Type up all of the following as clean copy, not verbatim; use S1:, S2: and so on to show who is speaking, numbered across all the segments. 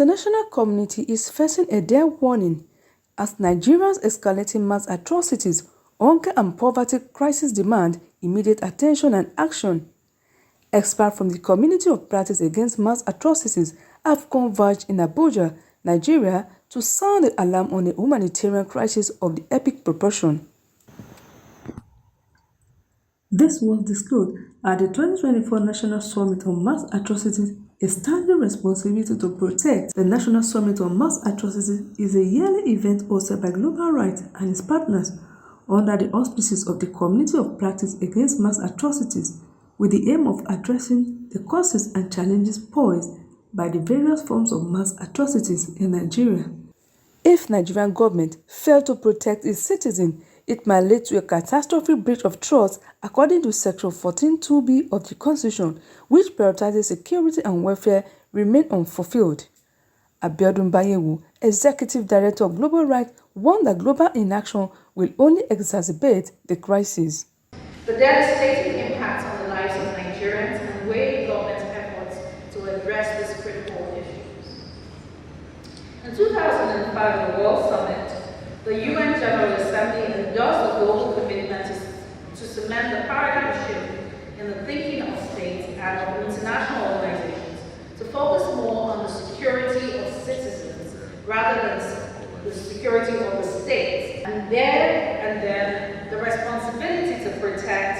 S1: international community is facing a dire warning as Nigeria's escalating mass atrocities, hunger and poverty crisis demand immediate attention and action. Experts from the Community of Practice Against Mass Atrocities have converged in Abuja, Nigeria, to sound the alarm on a humanitarian crisis of the epic proportion. This was disclosed at the 2024 National Summit on Mass Atrocities. A standing responsibility to protect. The National Summit on Mass Atrocities is a yearly event hosted by Global Rights and its partners under the auspices of the Community of Practice Against Mass Atrocities, with the aim of addressing the causes and challenges posed by the various forms of mass atrocities in Nigeria. If Nigerian government fails to protect its citizens, it might lead to a catastrophic breach of trust according to Section 14(2)(b) of the Constitution, which prioritizes security and welfare, remain unfulfilled. Abiodun Bayewu, Executive Director of Global Rights, warned that global inaction will only exacerbate the crisis.
S2: The devastating impact on the lives of Nigerians and weighing government efforts to address these critical issues. In 2005, at the World Summit, the UN General Assembly endorsed a global commitment to cement the paradigm shift in the thinking of states and of international organizations to focus more on the security of citizens rather than the security of the states. And then the responsibility to protect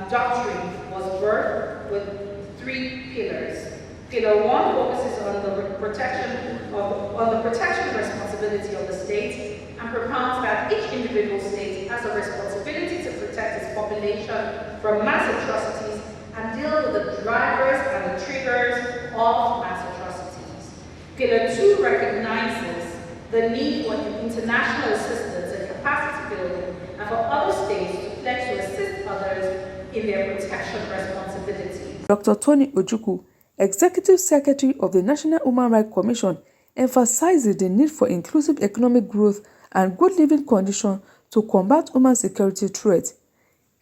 S2: doctrine was birthed with 3 pillars. Pillar 1 focuses on the protection responsibility of the state and propounds that each individual state has a responsibility to protect its population from mass atrocities and deal with the drivers and the triggers of mass atrocities. Pillar 2 recognizes the need for international assistance and capacity building and for other states to pledge to assist others in their protection responsibilities.
S1: Dr. Tony Ojukwu, Executive Secretary of the National Human Rights Commission, emphasizes the need for inclusive economic growth and good living conditions to combat human security threats.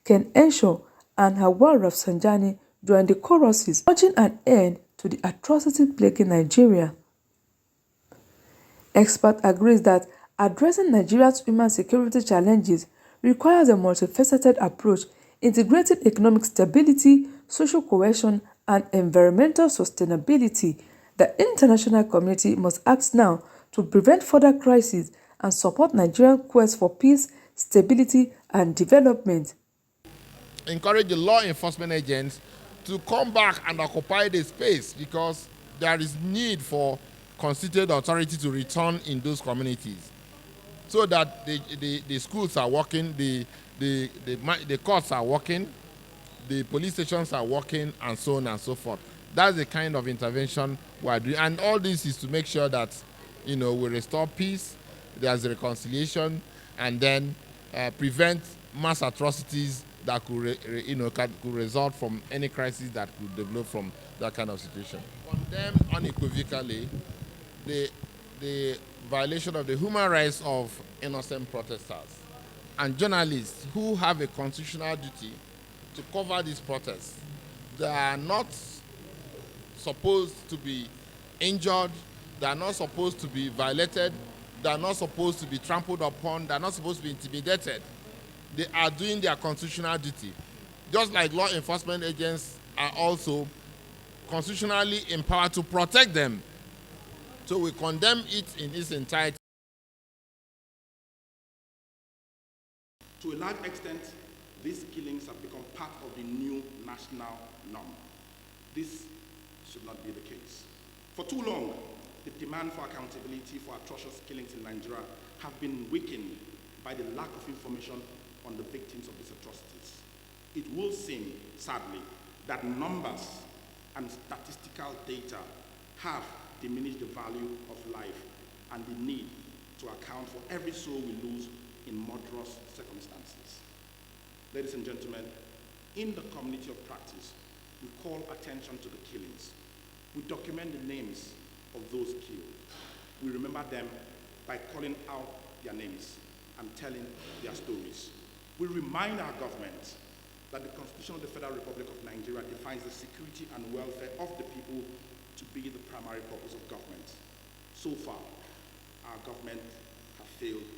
S1: Ken Enshaw and Hawwa Rafsanjani joined the choruses, urging an end to the atrocity plaguing Nigeria. Experts agree that addressing Nigeria's human security challenges requires a multifaceted approach, integrating economic stability, social cohesion, and environmental sustainability. The international community must act now to prevent further crises and support Nigeria's quest for peace, stability, and development.
S3: Encourage the law enforcement agents to come back and occupy the space because there is need for constituted authority to return in those communities so that the schools are working, the courts are working, the police stations are working, and so on and so forth. That's the kind of intervention we're doing. And all this is to make sure that, we restore peace, there's reconciliation, and then prevent mass atrocities that could result from any crisis that could develop from that kind of situation. Condemn unequivocally the violation of the human rights of innocent protesters and journalists who have a constitutional duty to cover these protests. They are not supposed to be injured, they are not supposed to be violated, they are not supposed to be trampled upon, they are not supposed to be intimidated. They are doing their constitutional duty. Just like law enforcement agents are also constitutionally empowered to protect them. So we condemn it in its entirety.
S4: To a large extent, these killings have become part of the new national norm. This should not be the case. For too long, the demand for accountability for atrocious killings in Nigeria have been weakened by the lack of information on the victims of these atrocities. It will seem, sadly, that numbers and statistical data have diminished the value of life and the need to account for every soul we lose in murderous circumstances. Ladies and gentlemen, in the community of practice, we call attention to the killings. We document the names of those killed. We remember them by calling out their names and telling their stories. We remind our government that the Constitution of the Federal Republic of Nigeria defines the security and welfare of the people to be the primary purpose of government. So far, our government have failed